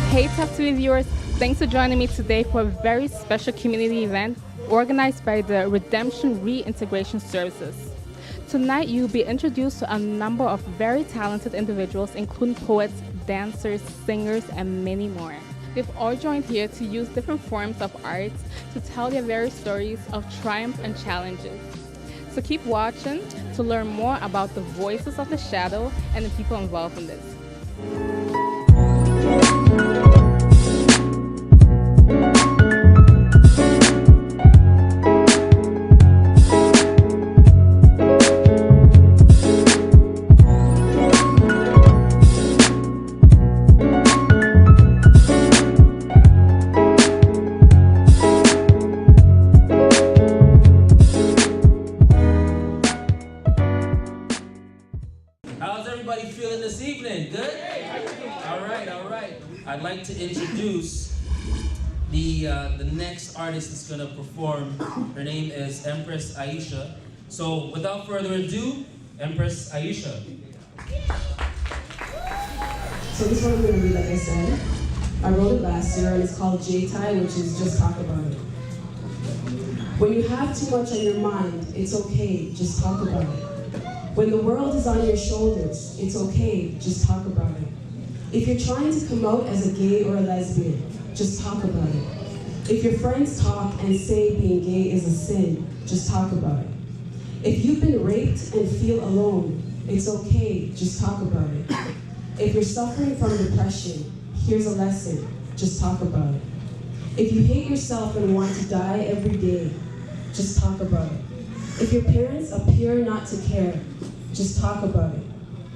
Hey Top 2 viewers, thanks for joining me today for a very special community event organized by the Redemption Reintegration Services. Tonight you'll be introduced to a number of very talented individuals, including poets, dancers, singers, and many more. They've all joined here to use different forms of art to tell their various stories of triumph and challenges. So keep watching to learn more about the voices of the shadow and the people involved in this. How's everybody feeling this evening? Good? All right. I'd like to introduce the next artist that's gonna perform. Her name is Empress Aisha. So without further ado, Empress Aisha. So this one I'm gonna read, like I said. I wrote it last year and it's called J-Tie, which is just talk about it. When you have too much on your mind, it's okay, just talk about it. When the world is on your shoulders, it's okay, just talk about it. If you're trying to come out as a gay or a lesbian, just talk about it. If your friends talk and say being gay is a sin, just talk about it. If you've been raped and feel alone, it's okay, just talk about it. If you're suffering from depression, here's a lesson, just talk about it. If you hate yourself and want to die every day, just talk about it. If your parents appear not to care, just talk about it.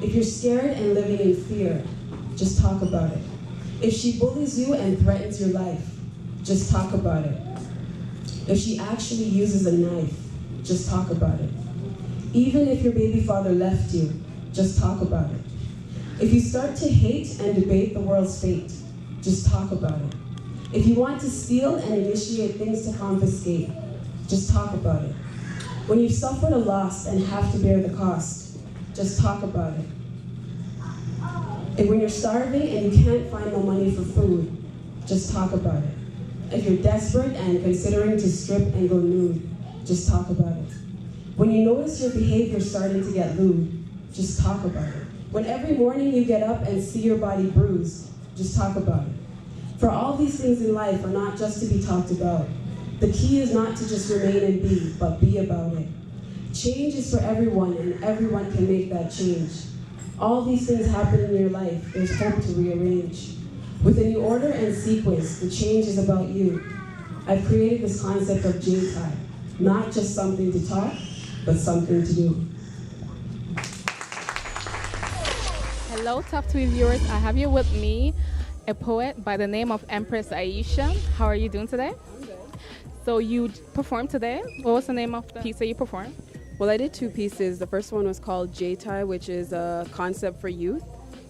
If you're scared and living in fear, just talk about it. If she bullies you and threatens your life, just talk about it. If she actually uses a knife, just talk about it. Even if your baby father left you, just talk about it. If you start to hate and debate the world's fate, just talk about it. If you want to steal and initiate things to confiscate, just talk about it. When you've suffered a loss and have to bear the cost, just talk about it. And when you're starving and you can't find no money for food, just talk about it. If you're desperate and considering to strip and go nude, just talk about it. When you notice your behavior starting to get lewd, just talk about it. When every morning you get up and see your body bruised, just talk about it. For all these things in life are not just to be talked about. The key is not to just remain and be, but be about it. Change is for everyone, and everyone can make that change. All these things happen in your life, there's hope to rearrange. With a new order and sequence, the change is about you. I've created this concept of J-Tie, not just something to talk, but something to do. Hello Top 2 viewers, I have here with me a poet by the name of Empress Aisha. How are you doing today? I'm good. So you performed today. What was the name of the piece that you performed? Well, I did two pieces. The first one was called J-Tie, which is a concept for youth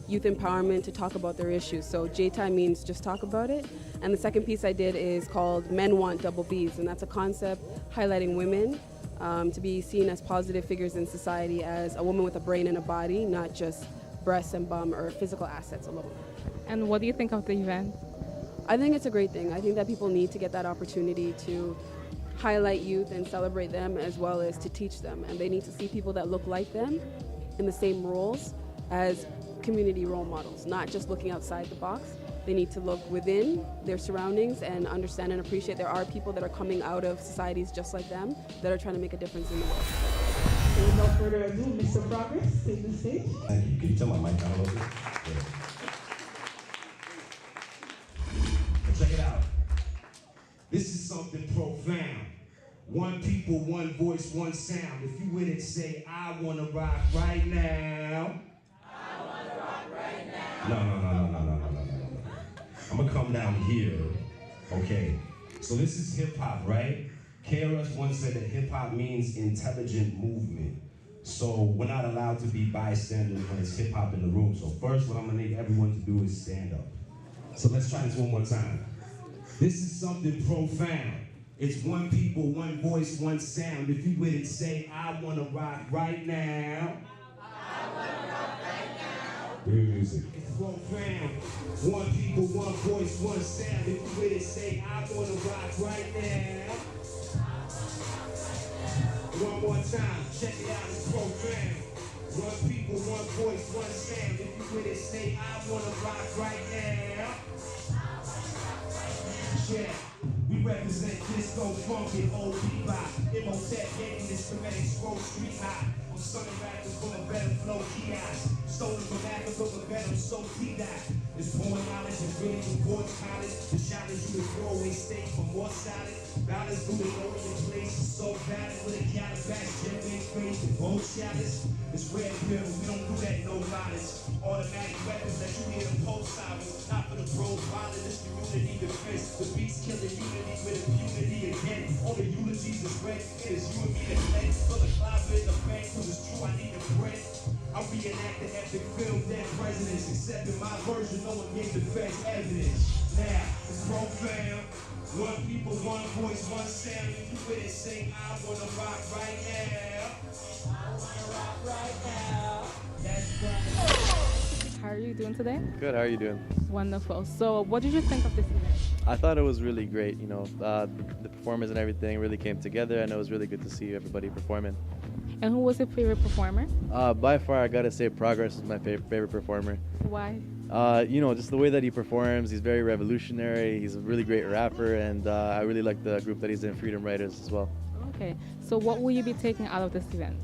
empowerment to talk about their issues. So J-Tie means just talk about it. And the second piece I did is called Men Want Double Bs, and that's a concept highlighting women to be seen as positive figures in society, as a woman with a brain and a body, not just breasts and bum or physical assets alone. And what do you think of the event? I think it's a great thing. I think that people need to get that opportunity to highlight youth and celebrate them, as well as to teach them. And they need to see people that look like them in the same roles as community role models, not just looking outside the box. They need to look within their surroundings and understand and appreciate there are people that are coming out of societies just like them that are trying to make a difference in the world. So without further ado, Mr. Progress, take the stage. Thank you. Can you turn my mic down a little bit? Yeah. Check it out. This is something profound. One people, one voice, one sound. If you with it, say, I wanna rock right now. I wanna rock right now. No. I'm gonna come down here, okay? So this is hip hop, right? KRS once said that hip hop means intelligent movement. So we're not allowed to be bystanders when it's hip hop in the room. So first, what I'm gonna need everyone to do is stand up. So let's try this one more time. This is something profound. It's one people, one voice, one sound. If you with it, say, I wanna rock right now. I wanna rock right now. Music. It's profound. One people, one voice, one sound. If you with it, say, I wanna rock right now. One more time, check it out, it's profound. One people, one voice, one sound. If you with it, say, I wanna rock right now. Yeah, we represent disco, funk, and old bebop. Imhotep, getting this schematic, scroll street high. I'm sunning rappers for a better flow, kiosk. Stolen from Africa, but better, so T-Dot. It's pouring knowledge and really reports college. The challenge you to throw away state for more solid. Balance through the lower your place, so valid with a calabash, gently face and both chalice. It's red pill, we don't do that, no violence. Automatic weapons that you hear the pulse sirens. Not for the pros, violent, this community defense. The beast killing unity with impunity again. All the eulogies is red, it is you and me that play. For the closet in the bank, cause it's true, I need the bread. I reenact the epic film, dead presidents. Except in my version, no one gave the best evidence. Now, it's profound. One people, one voice, one sound. If you with it, say, I wanna rock right now. I wanna rock right now. That's right. How are you doing today? Good, how are you doing? Wonderful. So, what did you think of this event? I thought it was really great, you know, the performers and everything really came together, and it was really good to see everybody performing. And who was your favorite performer? By far, I gotta say Progress is my favorite performer. Why? You know, just the way that he performs, he's very revolutionary, he's a really great rapper, and I really like the group that he's in, Freedom Writers, as well. Okay. So, what will you be taking out of this event?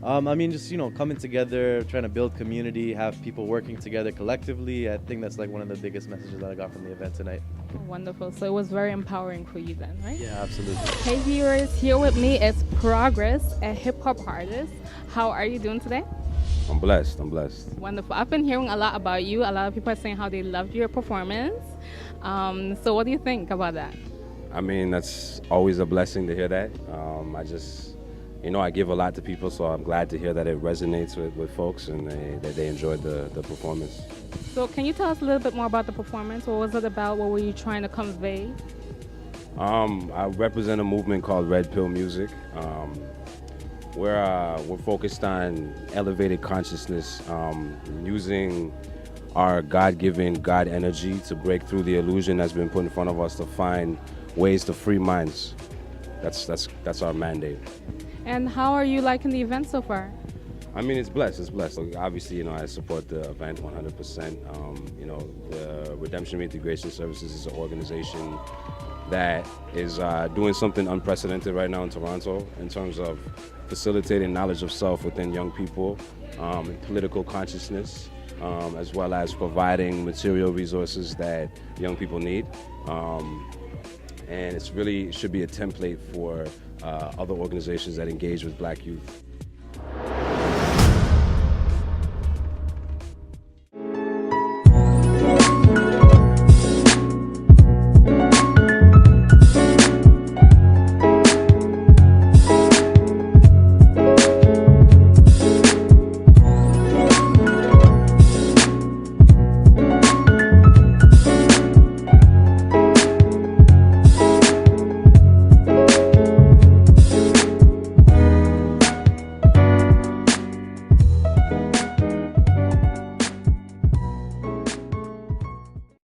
I mean, just, you know, coming together, trying to build community, have people working together collectively. I think that's like one of the biggest messages that I got from the event tonight. Wonderful. So, it was very empowering for you then, right? Yeah, absolutely. Hey viewers, here with me is Progress, a hip-hop artist. How are you doing today? I'm blessed. I'm blessed. Wonderful. I've been hearing a lot about you. A lot of people are saying how they loved your performance. So what do you think about that? I mean, that's always a blessing to hear that. I just, you know, I give a lot to people, so I'm glad to hear that it resonates with folks and that they enjoyed the performance. So can you tell us a little bit more about the performance? What was it about? What were you trying to convey? I represent a movement called Red Pill Music. We're focused on elevated consciousness, using our God-given God energy to break through the illusion that's been put in front of us to find ways to free minds. That's our mandate. And how are you liking the event so far? I mean, it's blessed. It's blessed. Obviously, you know, I support the event 100%. You know, the Redemption Reintegration Services is an organization that is doing something unprecedented right now in Toronto in terms of facilitating knowledge of self within young people, and political consciousness, as well as providing material resources that young people need. And it should be a template for other organizations that engage with Black youth.